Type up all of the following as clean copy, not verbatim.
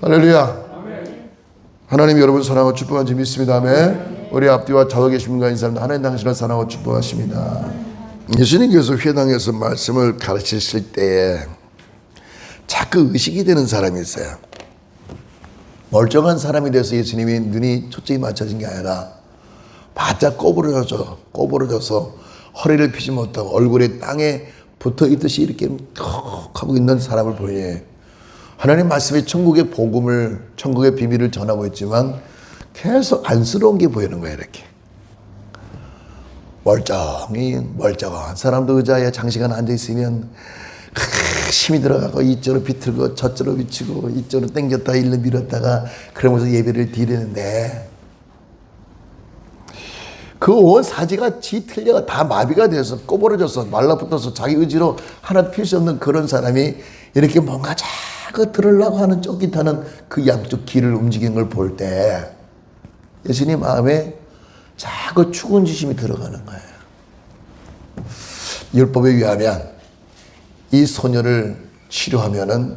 할렐루야. 하나님 여러분 사랑하고 축복한 줄 믿습니다. 아멘. 우리 앞뒤와 좌우에 계신 분과 인사합니다. 하나님 당신을 사랑하고 축복하십니다. 예수님께서 회당에서 말씀을 가르치실 때에 자꾸 의식이 되는 사람이 있어요. 멀쩡한 사람이 돼서 예수님이 눈이 초점이 맞춰진 게 아니라 바짝 꼬부러져서 허리를 펴지 못하고 얼굴에 땅에 붙어 있듯이 이렇게 턱 하고 있는 사람을 보니 하나님 말씀이 천국의 복음을, 천국의 비밀을 전하고 있지만 계속 안쓰러운 게 보이는 거예요. 이렇게 멀쩡한 사람도 의자에 장시간 앉아있으면 힘이 들어가고 이쪽으로 비틀고 저쪽으로 비치고 이쪽으로 당겼다 일로 밀었다가 그러면서 예배를 드리는데 그 온 사지가 지 틀려가 다 마비가 돼서 꼬부러져서 말라붙어서 자기 의지로 하나 필 수 없는 그런 사람이 이렇게 뭔가 자꾸 들으려고 하는 쫓깃하는 그 양쪽 길을 움직이는 걸 볼 때 예수님 마음에 자꾸 추근지심이 들어가는 거예요. 율법에 의하면 이 소녀를 치료하면은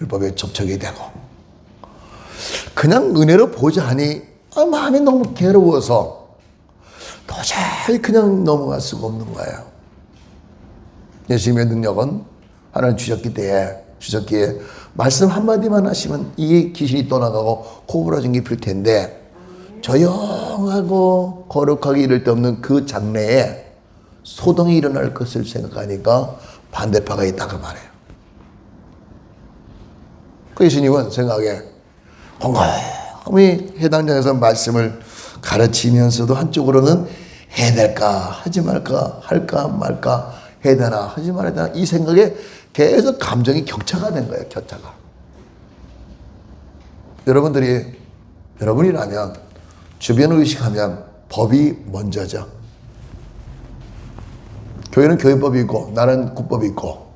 율법에 접촉이 되고 그냥 은혜로 보자 하니 마음이 너무 괴로워서 도저히 그냥 넘어갈 수가 없는 거예요. 예수님의 능력은 하나님 주셨기에 말씀 한마디만 하시면 이 귀신이 떠나가고 꼬부라진 게 필 텐데 조용하고 거룩하게 이를 데 없는 그 장래에 소동이 일어날 것을 생각하니까 반대파가 있다고 말해요. 그 예수님은 생각에 곰곰이 해당장에서 말씀을 가르치면서도 한쪽으로는 해야 될까 하지 말까 할까 말까 해야 되나 하지 말아야 되나 이 생각에 계속 감정이 격차가 된 거예요. 격차가. 여러분이라면 주변을 의식하면 법이 먼저죠. 교회는 교회법이 있고 나는 국법이 있고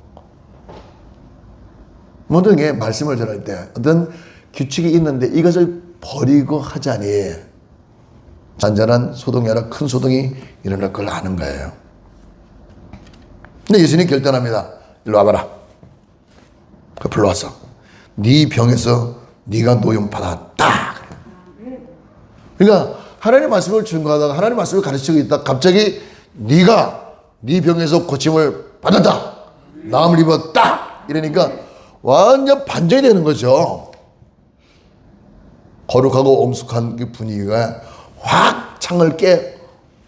모든 게 말씀을 전할 때 어떤 규칙이 있는데 이것을 버리고 하자니 잔잔한 소동이 아니라 큰 소동이 일어날 걸 아는 거예요. 근데 예수님이 결단합니다. 일로 와봐라. 그 불러왔어. 네 병에서 네가 노임 받았다. 그러니까 하나님의 말씀을 증거하다가 하나님의 말씀을 가르치고 있다. 갑자기 네가 네 병에서 고침을 받았다. 나음을 입었다. 이러니까 완전 반전이 되는 거죠. 거룩하고 엄숙한 그 분위기가 확 창을 깨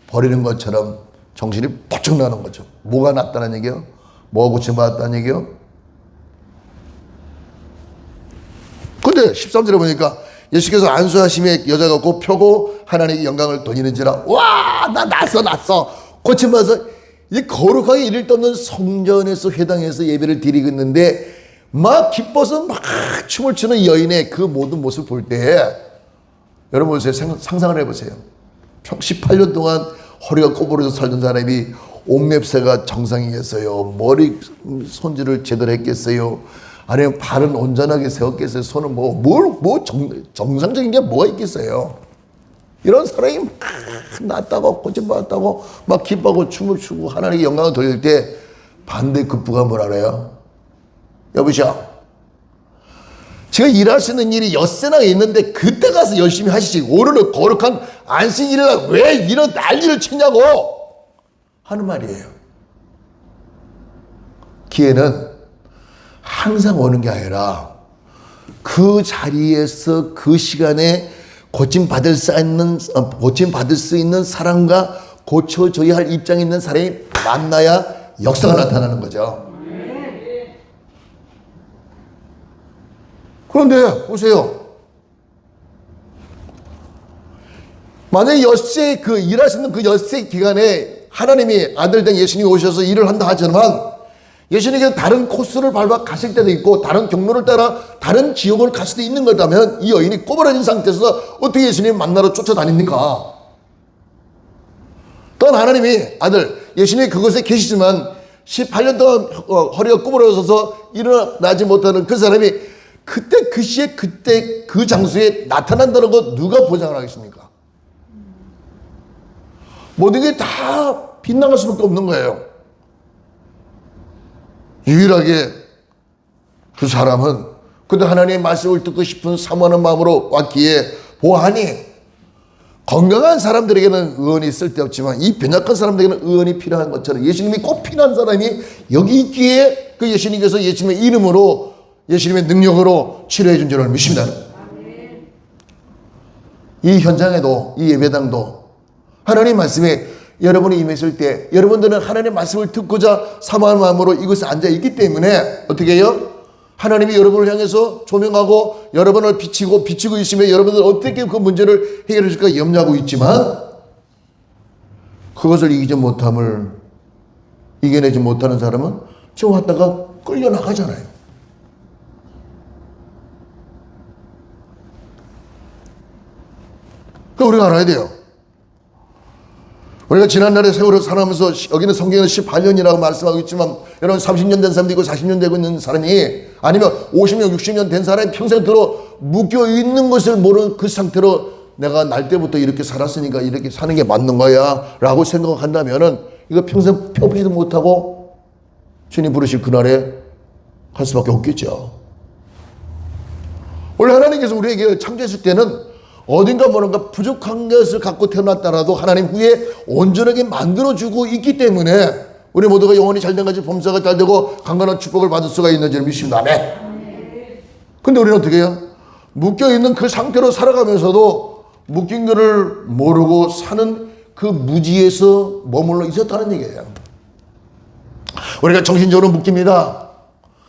버리는 것처럼 정신이 뻑쩍 나는 거죠. 뭐가 낫다는 얘기요? 뭐가 고침받았다는 얘기요? 근데 13절에 보니까 예수께서 안수하심에 여자가 곧 펴고 하나님의 영광을 돌리는지라 와, 나 났어. 고침받아서 이 거룩하게 이를 떠는 성전에서 회당에서 예배를 드리고 있는데 막 기뻐서 막 춤을 추는 여인의 그 모든 모습을 볼 때 여러분 보세요. 상상을 해보세요. 18년 동안 허리가 꼬부러져 살던 사람이 옷맵새가 정상이겠어요? 머리 손질을 제대로 했겠어요? 아니면 발은 온전하게 세웠겠어요? 손은 정상적인 게 뭐가 있겠어요? 이런 사람이 막 낫다고 고침받았다고 막 기뻐하고 춤을 추고 하나님의 영광을 돌릴 때 반대 급부가 뭐라 그래요? 여보시오. 지금 일할 수 있는 일이 엿새나 있는데 그때 가서 열심히 하시지 오늘은 거룩한 안식일날 왜 이런 난리를 치냐고 하는 말이에요. 기회는 항상 오는 게 아니라 그 자리에서 그 시간에 고침받을 수 있는 사람과 고쳐줘야 할 입장에 있는 사람이 만나야 역사가 나타나는 거죠. 그런데 보세요. 만약에 엿새 그 일하시는 그 엿새 기간에 하나님이 아들 된 예수님이 오셔서 일을 한다 하지만 예수님께서 다른 코스를 밟아 가실 때도 있고 다른 경로를 따라 다른 지역을 갈 수도 있는 거라면 이 여인이 꼬부라진 상태에서 어떻게 예수님 만나러 쫓아다닙니까? 또한 하나님이 아들 예수님이 그곳에 계시지만 18년 동안 허리가 꼬부러져서 일어나지 못하는 그 사람이 그때 그 시에 그때 그 장소에 나타난다는 거 누가 보장을 하겠습니까? 모든 게 다 빗나갈 수밖에 없는 거예요. 유일하게 그 사람은 그때 하나님의 말씀을 듣고 싶은 사모하는 마음으로 왔기에 보아하니 건강한 사람들에게는 의원이 쓸데없지만 이 변약한 사람들에게는 의원이 필요한 것처럼 예수님이 꼭 필요한 사람이 여기 있기에 그 예수님께서 예수님의 이름으로 예수님의 능력으로 치료해 준 줄을 믿습니다. 이 현장에도 이 예배당도 하나님 말씀에 여러분이 임했을 때 여러분들은 하나님의 말씀을 듣고자 사모하는 마음으로 이곳에 앉아 있기 때문에 어떻게 해요? 하나님이 여러분을 향해서 조명하고 여러분을 비치고 있으면 여러분들 어떻게 그 문제를 해결해 줄까 염려하고 있지만 그것을 이겨내지 못하는 사람은 지금 왔다가 끌려나가잖아요. 그러니까 우리가 알아야 돼요. 우리가 지난날에 세월을 살아가면서 여기는 성경에는 18년이라고 말씀하고 있지만 여러분 30년 된 사람도 있고 40년 되고 있는 사람이 아니면 50년 60년 된 사람이 평생 들어 묶여있는 것을 모르는 그 상태로 내가 날 때부터 이렇게 살았으니까 이렇게 사는 게 맞는 거야 라고 생각한다면은 이거 평생 펴보지도 못하고 주님 부르실 그날에 갈 수밖에 없겠죠. 원래 하나님께서 우리에게 창조했을 때는 어딘가 뭔가 부족한 것을 갖고 태어났다라도 하나님 후에 온전하게 만들어주고 있기 때문에 우리 모두가 영원히 잘된 것이 범사가 잘되고 강건한 축복을 받을 수가 있는 줄 믿습니다. 아멘. 근데 우리는 어떻게 해요? 묶여있는 그 상태로 살아가면서도 묶인 것을 모르고 사는 그 무지에서 머물러 있었다는 얘기예요. 우리가 정신적으로 묶입니다.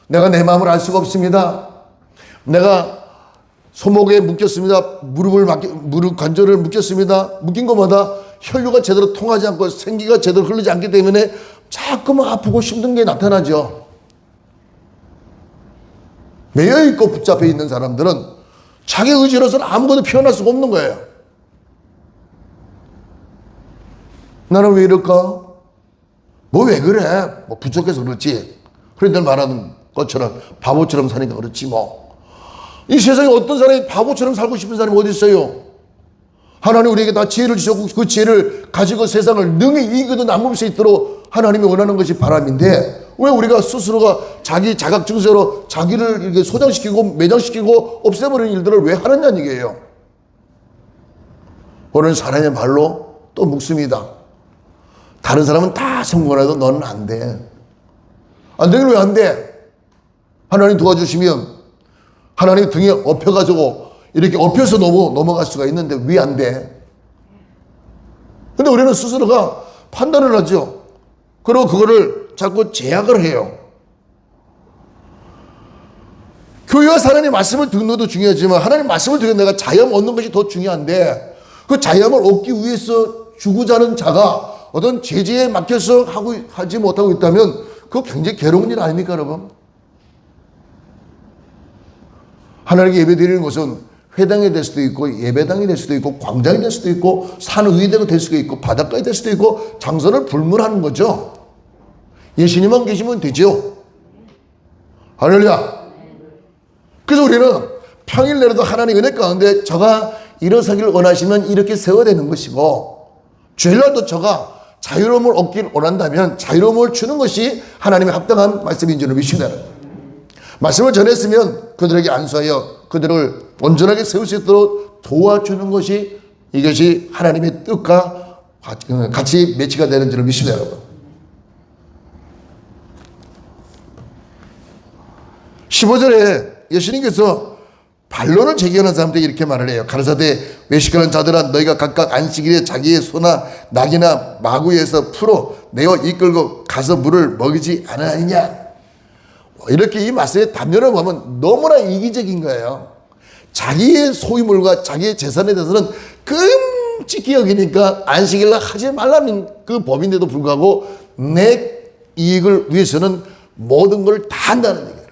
내가 내 마음을 알 수가 없습니다. 내가 손목에 묶였습니다. 무릎 관절을 묶였습니다. 묶인 것마다 혈류가 제대로 통하지 않고 생기가 제대로 흐르지 않기 때문에 자꾸만 아프고 힘든 게 나타나죠. 매여있고 붙잡혀 있는 사람들은 자기 의지로서는 아무것도 표현할 수가 없는 거예요. 나는 왜 이럴까? 뭐 왜 그래? 뭐 부족해서 그렇지. 그런들 말하는 것처럼 바보처럼 사니까 그렇지 뭐. 이 세상에 어떤 사람이 바보처럼 살고 싶은 사람이 어디 있어요? 하나님 우리에게 다 지혜를 주셨고 그 지혜를 가지고 세상을 능히 이기도 남을 수 있도록 하나님이 원하는 것이 바람인데 왜 우리가 스스로가 자기 자각증세로 자기를 이렇게 소장시키고 매장시키고 없애버리는 일들을 왜 하느냐는 얘기예요. 오늘 사람의 말로 또 묵습니다. 다른 사람은 다 성공을 해도 너는 안 돼. 안 되긴 왜 안 돼? 하나님 도와주시면 하나님 등에 엎혀가지고 이렇게 엎여서 넘어갈 수가 있는데 왜 안 돼? 근데 우리는 스스로가 판단을 하죠. 그리고 그거를 자꾸 제약을 해요. 교회와 하나님의 말씀을 듣는 것도 중요하지만 하나님의 말씀을 듣는 내가 자유함 얻는 것이 더 중요한데 그 자유함을 얻기 위해서 주고자 하는 자가 어떤 제재에 맡겨서 하지 못하고 있다면 그거 굉장히 괴로운 일 아닙니까 여러분? 하나님께 예배 드리는 것은 회당이 될 수도 있고 예배당이 될 수도 있고 광장이 될 수도 있고 산 위에 될 수도 있고 바닷가에 될 수도 있고 장소를 불문하는 거죠. 예수님만 계시면 되죠. 할렐루야. 그래서 우리는 평일 내로도 하나님 은혜 가운데 저가 일어서기를 원하시면 이렇게 세워야 되는 것이고 주일날도 저가 자유로움을 얻길 원한다면 자유로움을 주는 것이 하나님의 합당한 말씀인 줄을 믿습니다. 말씀을 전했으면 그들에게 안수하여 그들을 온전하게 세울 수 있도록 도와주는 것이 이것이 하나님의 뜻과 같이 매치가 되는 줄을 믿습니다. 여러분 15절에 예수님께서 반론을 제기하는 사람들에게 이렇게 말을 해요. 가라사대 외식하는 자들아 너희가 각각 안식일에 자기의 소나 낙이나 마구에서 풀어 내어 이끌고 가서 물을 먹이지 않으느냐. 이렇게 이 말씀의 담론을 보면 너무나 이기적인 거예요. 자기의 소유물과 자기의 재산에 대해서는 끔찍히 여기니까 안식일날 하지 말라는 그 법인데도 불구하고 내 이익을 위해서는 모든 걸 다 한다는 얘기예요.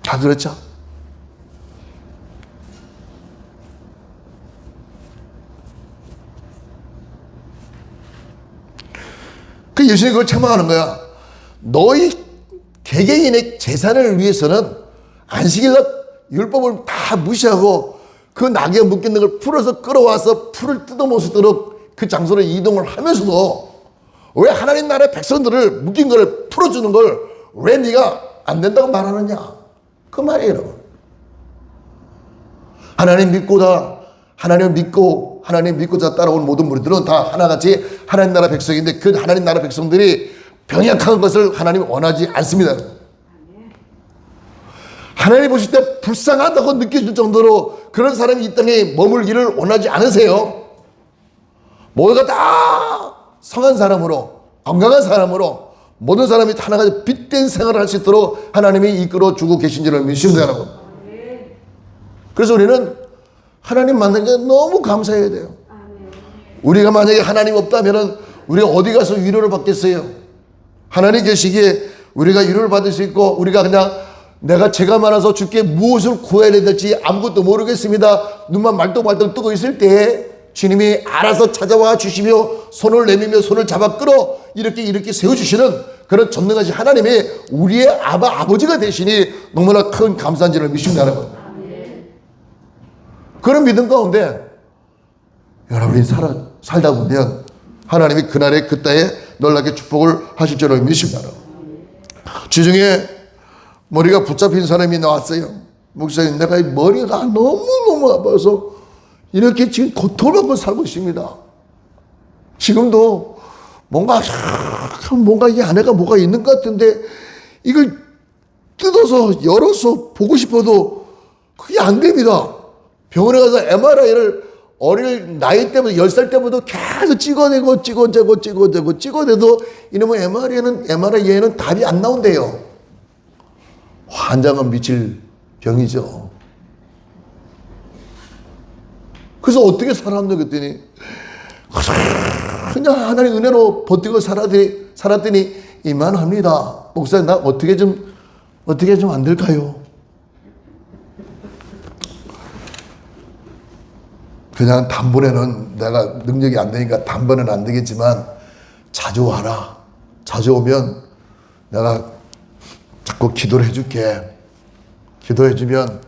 다 그렇죠? 그 예수님이 그걸 책망하는 거야. 너희 개개인의 재산을 위해서는 안식일날 율법을 다 무시하고 그 낙에 묶여있는 걸 풀어서 끌어와서 풀을 뜯어먹을 수 있도록 그 장소로 이동을 하면서도 왜 하나님 나라의 백성들을 묶인 걸 풀어주는 걸 왜 네가 안 된다고 말하느냐, 그 말이에요. 여러분, 하나님 믿고자 따라온 모든 무리들은 다 하나같이 하나님 나라 백성인데 그 하나님 나라 백성들이 병약한 것을 하나님이 원하지 않습니다. 하나님 보실 때 불쌍하다고 느껴질 정도로 그런 사람이 이 땅에 머물기를 원하지 않으세요. 모두가 다 성한 사람으로, 건강한 사람으로 모든 사람이 하나같이 빛된 생활을 할 수 있도록 하나님이 이끌어 주고 계신 줄을 믿습니다, 여러분. 그래서 우리는 하나님 만난 게 너무 감사해야 돼요. 우리가 만약에 하나님 없다면 우리가 어디 가서 위로를 받겠어요? 하나님 계시기에 우리가 위로를 받을 수 있고, 우리가 그냥 내가 죄가 많아서 주께 무엇을 구해야 될지 아무것도 모르겠습니다, 눈만 말똥말똥 뜨고 있을 때 주님이 알아서 찾아와 주시며 손을 내밀며 손을 잡아 끌어 이렇게 세워주시는 그런 전능하신 하나님이 우리의 아버지가 되시니 너무나 큰 감사한지를 믿습니다, 여러분. 그런 믿음 가운데 여러분이 살다 보면 하나님이 그날에 그때에 놀랍게 축복을 하실 줄을 믿습니다. 주중에 머리가 붙잡힌 사람이 나왔어요. 목사님, 내가 이 머리가 너무너무 아파서 이렇게 지금 고통을 받고 살고 있습니다. 지금도 뭔가 이 안에가 뭐가 있는 것 같은데 이걸 뜯어서 열어서 보고 싶어도 그게 안 됩니다. 병원에 가서 MRI를 어릴 나이 때부터 10살 때부터 계속 찍어내도 이놈의 MRI에는 답이 안 나온대요. 환장은 미칠 병이죠. 그래서 어떻게 살았노 그랬더니 그냥 하나님 은혜로 버티고 살았더니 이만합니다. 목사님, 나 어떻게 좀 안 될까요? 그냥 단번에는 내가 능력이 안 되니까 단번에는 안 되겠지만 자주 와라. 자주 오면 내가 자꾸 기도를 해줄게. 기도해주면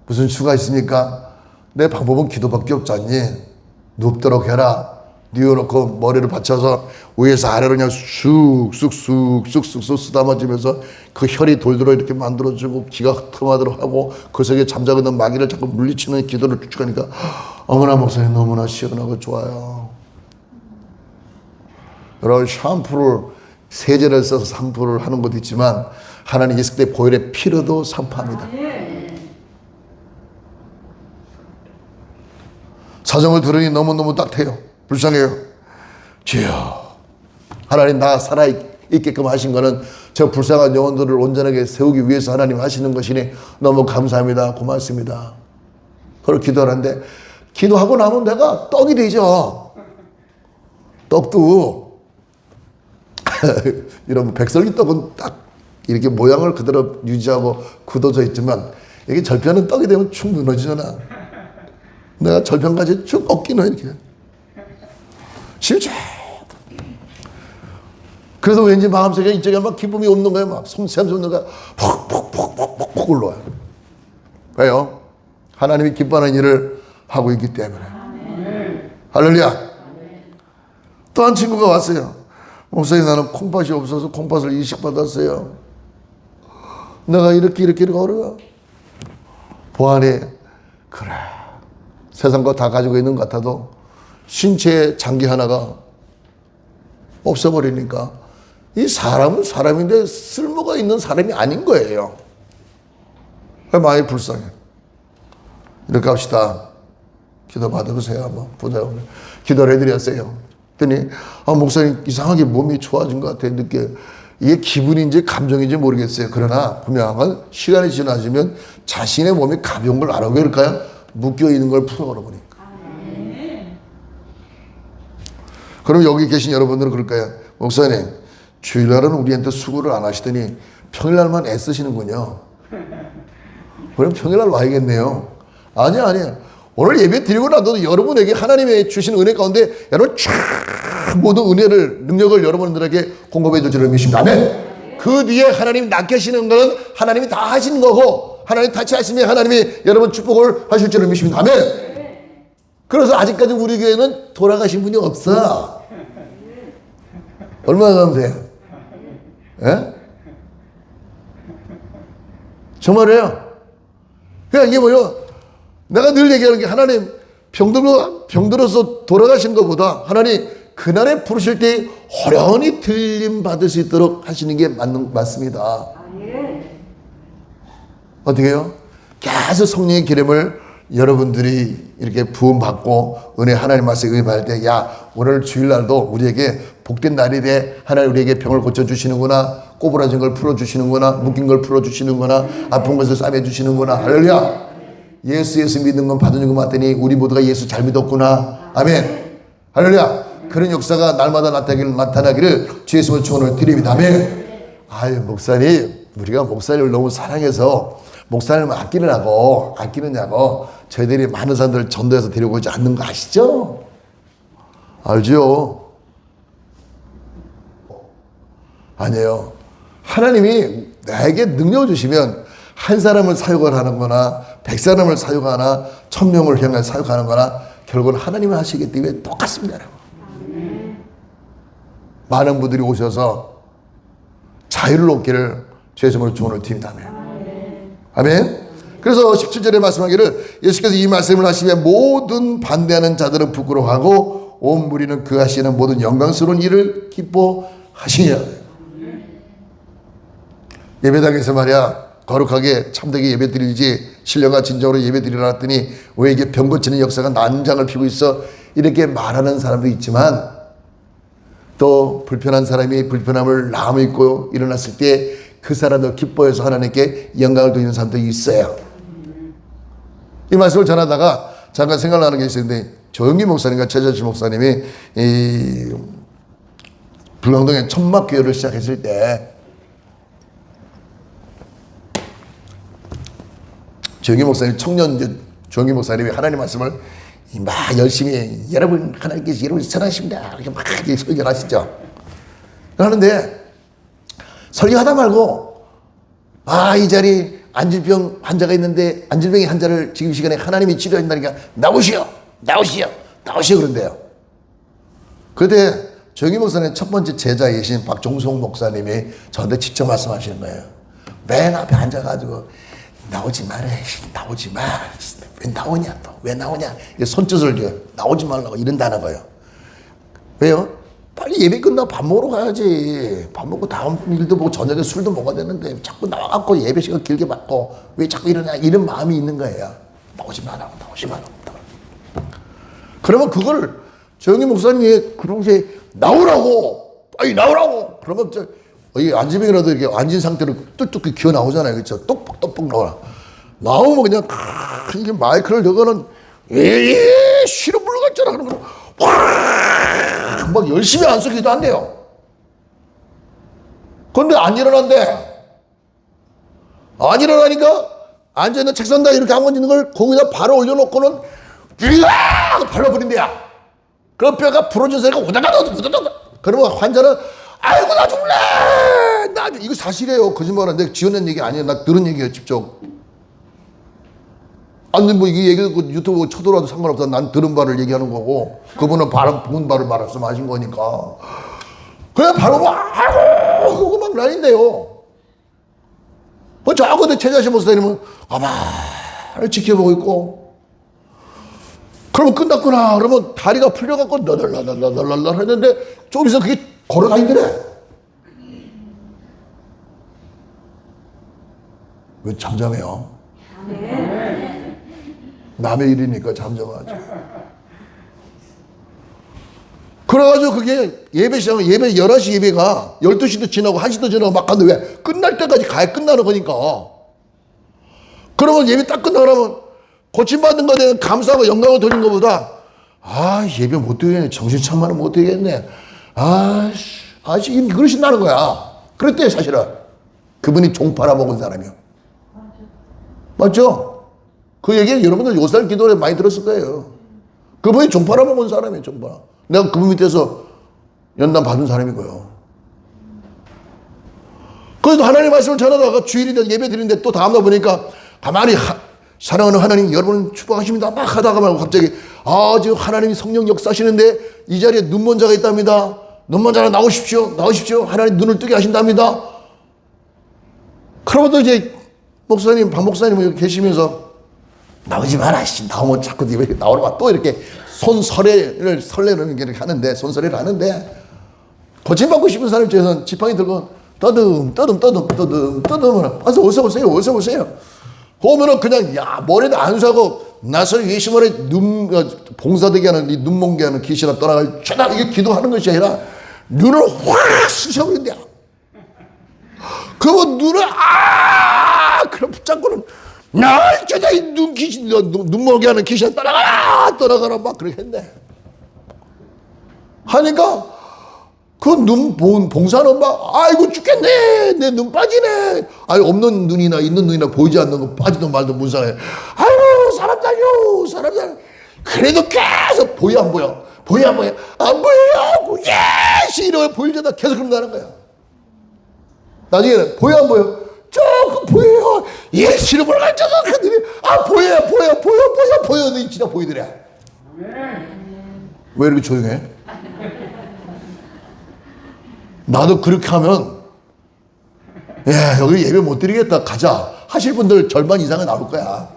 무슨 수가 있습니까? 내 방법은 기도밖에 없지 않니? 눕도록 해라. 뉘어놓고 머리를 받쳐서 위에서 아래로 그냥 쑥쑥 쓰다듬으면서 그 혈이 돌도록 이렇게 만들어주고 기가 흠하도록 하고 그 속에 잠자고 있는 마귀를 자꾸 물리치는 기도를 추측하니까 어머나 목사님 너무나 시원하고 좋아요. 여러분, 샴푸를 세제를 써서 샴푸를 하는 것도 있지만 하나님 예수 그리스도의 보혈의 피로도 샴푸합니다. 사정을 들으니 너무너무 따뜻해요. 불쌍해요. 주여, 하나님 나 살아있게끔 하신 거는 저 불쌍한 영혼들을 온전하게 세우기 위해서 하나님 하시는 것이니 너무 감사합니다. 고맙습니다. 그걸 기도하는데 기도하고 나면 내가 떡이 되죠. 떡도 이런 백설기 떡은 딱 이렇게 모양을 그대로 유지하고 굳어져 있지만 이게 절편은 떡이 되면 축 무너지잖아. 내가 절편까지 쭉 꺾이는 이렇게 실제. 그래서 왠지 마음속에 이쪽에 막 기쁨이 없는 거야. 막 솜샘 없는 거야. 푹 올라와요. 왜요? 하나님이 기뻐하는 일을 하고 있기 때문에. 할렐루야. 또 한 친구가 왔어요. 목사님, 나는 콩팥이 없어서 콩팥을 이식받았어요. 내가 이렇게 어려워. 보안이 그래. 세상 거 다 가지고 있는 것 같아도 신체의 장기 하나가 없어버리니까 이 사람은 사람인데 쓸모가 있는 사람이 아닌 거예요. 많이 불쌍해. 이렇게 합시다. 기도 받으세요. 한번 보자. 기도를 해드렸어요. 그랬더니 목사님 이상하게 몸이 좋아진 것 같아요. 늦게. 이게 기분인지 감정인지 모르겠어요. 그러나 분명한 건 시간이 지나지면 자신의 몸이 가벼운 걸 알아. 왜 그럴까요? 묶여있는 걸 풀어버려 보니까. 그럼 여기 계신 여러분들은 그럴 거예요. 목사님, 주일날은 우리한테 수고를 안 하시더니 평일날만 애쓰시는군요. 그럼 평일날 와야겠네요. 아니야. 오늘 예배 드리고 나도 여러분에게 하나님의 주신 은혜 가운데 여러분 쫙 모든 은혜를, 능력을 여러분들에게 공급해 줄 줄을 믿습니다. 아멘. 그 뒤에 하나님이 낫게 하시는 것은 하나님이 다 하시는 거고, 하나님 다치 하시면 하나님이 여러분 축복을 하실 줄을 믿습니다. 아멘. 그래서 아직까지 우리 교회는 돌아가신 분이 없어. 얼마나 감사해요? 예? 정말이에요. 그냥 이게 뭐요? 내가 늘 얘기하는 게 하나님 병들어서 돌아가신 것보다 하나님 그날에 부르실 때 호련히 들림 받을 수 있도록 하시는 게 맞습니다. 어떻게 해요? 계속 성령의 기름을 여러분들이 이렇게 부음받고 은혜 하나님 말씀에 의지할 때, 야, 오늘 주일날도 우리에게 복된 날이 돼. 하나님 우리에게 병을 고쳐주시는구나. 꼬부라진 걸 풀어주시는구나. 묶인 걸 풀어주시는구나. 아픈 것을 싸매주시는구나. 할렐루야. 예수 믿는 건 받은 것 같더니 우리 모두가 예수 잘 믿었구나. 아멘. 할렐루야. 그런 역사가 날마다 나타나기를 주 예수님의 축원을 드립니다. 아멘. 아유, 목사님, 우리가 목사님을 너무 사랑해서 목사님을 아끼느냐고 저희들이 많은 사람들을 전도해서 데리고 오지 않는 거 아시죠? 알죠? 아니에요. 하나님이 나에게 능력을 주시면 한 사람을 사역을 하는 거나 100사람을 사역하나 1000명을 향해 사역하는 거나 결국은 하나님을 하시기 때문에 똑같습니다. 많은 분들이 오셔서 자유를 얻기를 주의 이름으로 축원을 드립니다. 아멘. 그래서 17절에 말씀하기를 예수께서 이 말씀을 하시면 모든 반대하는 자들은 부끄러워하고 온 무리는 그 하시는 모든 영광스러운 일을 기뻐하시냐. 예배당에서 말이야 거룩하게 참되게 예배드리지 신령과 진정으로 예배드리라 했더니 왜 이게 병 고치는 역사가 난장을 피고 있어, 이렇게 말하는 사람도 있지만 또 불편한 사람이 불편함을 나무 있고 일어났을 때 그 사람도 기뻐해서 하나님께 영광을 돌리는 사람도 있어요. 이 말씀을 전하다가 잠깐 생각나는 게 있었는데, 조영기 목사님과 최재실 목사님이 이 불광동에 천막교회를 시작했을 때 조영기 목사님 조영기 목사님이 하나님 말씀을 막 열심히 여러분 하나님께서 여러분 선하십니다 이렇게 막 설교를 하시죠. 그러는데 설교하다 말고 이 자리 안질병 환자가 있는데 안질병의 환자를 지금 시간에 하나님이 치료한다니까 나오시오 그런데요. 그때 조영기 목사님 첫 번째 제자이신 박종성 목사님이 저한테 직접 말씀하시는 거예요. 맨 앞에 앉아가지고 나오지 마라. 왜 나오냐. 손짓을 나오지 말라고 이런다는 거예요. 왜요? 빨리 예배 끝나고 밥 먹으러 가야지. 밥 먹고 다음 일도 보고 저녁에 술도 먹어야 되는데 자꾸 나와갖고 예배 시간 길게 받고 왜 자꾸 이러냐, 이런 마음이 있는 거예요. 나오지 마라. 그러면 그걸 조영기 목사님이 그 당시에 빨리 나오라고. 그러면 이 안지병이라도 이렇게 앉은 상태로 뚝뚝 기어 나오잖아요. 그렇죠? 똑똑똑 나오면 그냥 이게 마이크를 넣어가는 시로 불러갔잖아. 그러면 막 열심히 안 쓰기도 한대요. 그런데 안 일어나니까 앉아있는 책상에다 이렇게 한 번 있는 걸 거기다 바로 올려놓고는 발라버린대야. 그럼 뼈가 부러진 소리가 우다다다. 그러면 환자는 아이고 나 죽을래. 이거 사실이에요. 거짓말은 내가 지어낸 얘기 아니에요. 나 들은 얘기예요. 직접. 아니 뭐 이게 얘기 듣고 유튜브 쳐들어와도 상관없어. 난 들은 바를 얘기하는 거고 그분은 본 바를 말씀하신 거니까. 그냥 바로 아이고 그거 막 난리인데요. 저 근데 최자신 목사님은 가만히 지켜보고 있고, 그러면 끝났구나. 그러면 다리가 풀려갖고 너덜너덜 했는데 좀 있어 그게 걸어다니더래. 왜 잠잠해요? 남의 일이니까 잠잠하죠. 그래가지고 그게 예배 시작하면 예배 11시 예배가 12시도 지나고 1시도 지나고 막 가는데 왜? 끝날 때까지 가야 끝나는 거니까. 그러면 예배 딱 끝나면 고침받은 거에 대한 감사하고 영광을 돌린 것보다 예배 못 드리겠네. 정신 참만은 못 드리겠네. 그릇이 나는 거야. 그랬대 사실은. 그분이 종 팔아먹은 사람이요. 맞죠? 그 얘기는 여러분들 요살 기도에 많이 들었을 거예요. 그분이 종 팔아먹은 사람이에요. 종 팔아. 내가 그분 밑에서 연단 받은 사람이고요. 그래도 하나님의 말씀을 전하다가 주일인데 예배 드리는데 또 다음날 보니까 가만히 사랑하는 하나님 여러분을 축복하십니다 막 하다가 말고 갑자기 지금 하나님이 성령 역사하시는데 이 자리에 눈먼 자가 있답니다. 눈먼 자라 나오십시오. 하나님 눈을 뜨게 하신답니다. 그러고도 이제 목사님, 박 목사님 여기 계시면서 나오지 마라. 나오면 자꾸 이렇게 나오라. 또 이렇게 설레는 게 이렇게 하는데, 손설레를 하는데, 고침받고 싶은 사람 중에서는 지팡이 들고 떠듬. 어서 오세요. 그러면은 그냥, 머리도 안 사고, 나서 예수만에 봉사되게 하는, 이 눈멍게 하는 귀신아 떠나갈 죄다 이게 기도하는 것이 아니라, 눈을 확 쑤셔버린다. 그러면 눈을, 그럼 붙잡고는, 날 죄다 이 눈멍게 하는 귀신아 떠나가라. 막 그렇게 했네. 하니까, 그 눈 봉사는 막 아이고 죽겠네 내 눈 빠지네 없는 눈이나 있는 눈이나 보이지 않는 거 빠지도 말도 문상해 아이고 사람 살려 그래도 계속 보여 안 보여 안 보여요 예시 이러고 보이려다 계속 그런다는 거야. 나중에는 보여 안 보여 조금 보여요 예시 이러고 가르쳐서 보여 진짜 보이더래. 왜 이렇게 조용해? 나도 그렇게 하면 여기 예배 못 드리겠다 가자 하실 분들 절반 이상은 나올 거야.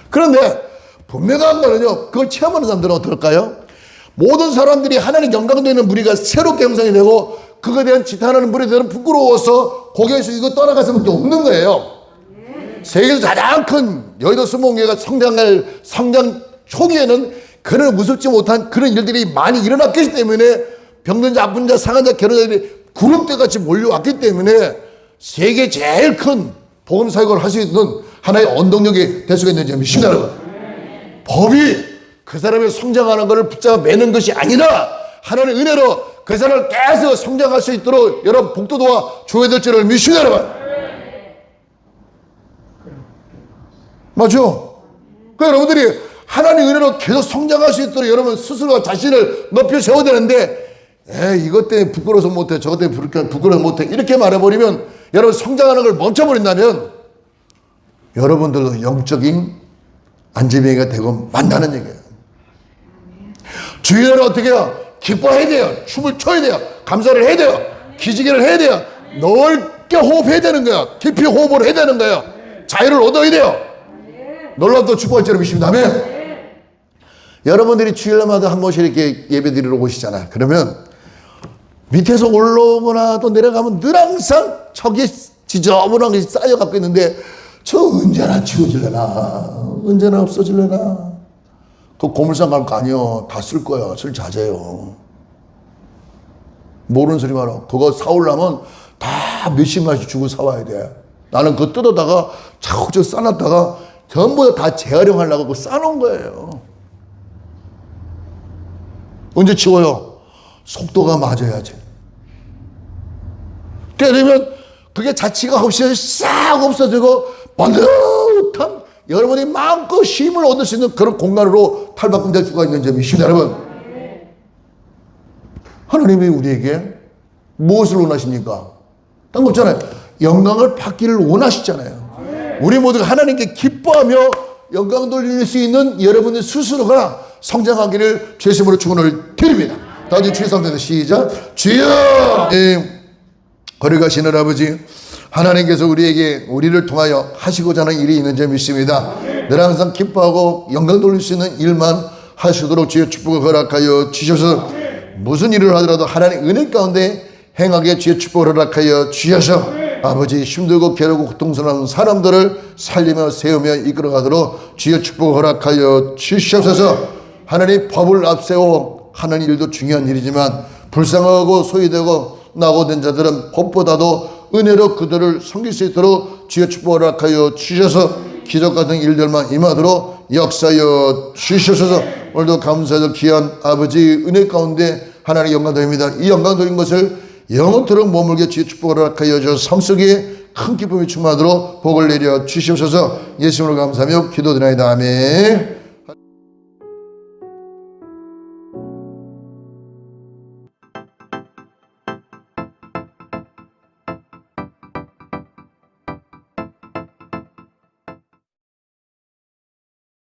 그런데 분명한 거는요, 그걸 체험하는 사람들은 어떨까요? 모든 사람들이 하나님 영광되는 무리가 새롭게 형성이 되고 그거에 대한 지탄하는 무리들은 부끄러워서 고개에서 이거 떠나갈 수밖에 없는 거예요. 세계에서 가장 큰 여의도 수목회가 성장 초기에는 그런 무섭지 못한 그런 일들이 많이 일어났기 때문에 병든 자, 아픈 자, 상한 자, 결혼자들이 구름대같이 몰려왔기 때문에 세계 제일 큰 복음 사역을 할 수 있는 하나의 언덕력이 될 수가 있는 점이 심하다는 거예요. 법이 그 사람의 성장하는 것을 붙잡아 매는 것이 아니라 하나님의 은혜로 그 사람을 계속 성장할 수 있도록 여러분 복도도와 줘야 될 줄을 믿습니다. 맞죠? 그 여러분들이 하나님 은혜로 계속 성장할 수 있도록 여러분 스스로 자신을 높여 세워야 되는데 이것 때문에 부끄러워서 못해 저것 때문에 부끄러워서 못해 이렇게 말해버리면 여러분 성장하는 걸 멈춰버린다면 여러분들도 영적인 안전뱅이가 되고 만나는 얘기예요. 주일날 어떻게 해요? 기뻐해야 돼요. 춤을 춰야 돼요. 감사를 해야 돼요. 기지개를 해야 돼요. 넓게 호흡해야 되는 거야. 깊이 호흡을 해야 되는 거예요. 자유를 얻어야 돼요. 놀랍도 축복할 줄을 믿습니다. 아멘. 여러분들이 주일날마다 한 번씩 이렇게 예배 드리러 오시잖아. 그러면 밑에서 올라오거나 또 내려가면 늘 항상 저기 지저분한 것이 쌓여갖고 있는데 저 언제나 치워질려나 언제나 없어질려나 그 고물상 갈 거 아니요. 다 쓸 거야. 쓸 자재요. 모르는 소리 말아. 그거 사오려면 다 몇십만씩 주고 사와야 돼. 나는 그거 뜯어다가 차곡차곡 싸놨다가 전부 다 재활용하려고 그거 싸놓은 거예요. 언제 치워요? 속도가 맞아야지. 때리면 그게 자취가 없이 싹 없어지고 번듯한 여러분이 마음껏 힘을 얻을 수 있는 그런 공간으로 탈바꿈될 수가 있는 점이 있습니다. 여러분, 하나님이 우리에게 무엇을 원하십니까? 딴 거 없잖아요. 영광을 받기를 원하시잖아요. 우리 모두가 하나님께 기뻐하며 영광 돌릴 수 있는 여러분의 스스로가 성장하기를 주님으로 축원을 드립니다. 다시 주의 삼대에서 시작. 주여! 거리 가시는 아버지, 하나님께서 우리를 통하여 하시고자 하는 일이 있는 점이 있습니다. 늘 항상 기뻐하고 영광 돌릴 수 있는 일만 하시도록 주의 축복을 허락하여 주셔서 무슨 일을 하더라도 하나님 은혜 가운데 행하게 주의 축복을 허락하여 주셔서 아버지 힘들고 괴롭고 고통스러운 사람들을 살리며 세우며 이끌어가도록 주의 축복을 허락하여 주시옵소서. 하나님 법을 앞세워 하는 일도 중요한 일이지만 불쌍하고 소외되고 낙오된 자들은 법보다도 은혜로 그들을 섬길 수 있도록 주의 축복을 허락하여 주셔서 기적 같은 일들만 임하도록 역사하여 주시옵소서. 오늘도 감사해서 귀한 아버지 은혜 가운데 하나님 영광 드립니다. 이 영광 드린 것을 영원토록 머물게 주의 축복을 허락하여 주셔서 삶 속에 큰 기쁨이 충만하도록 복을 내려 주시옵소서. 예수님으로 감사하며 기도드리나이다. 아멘.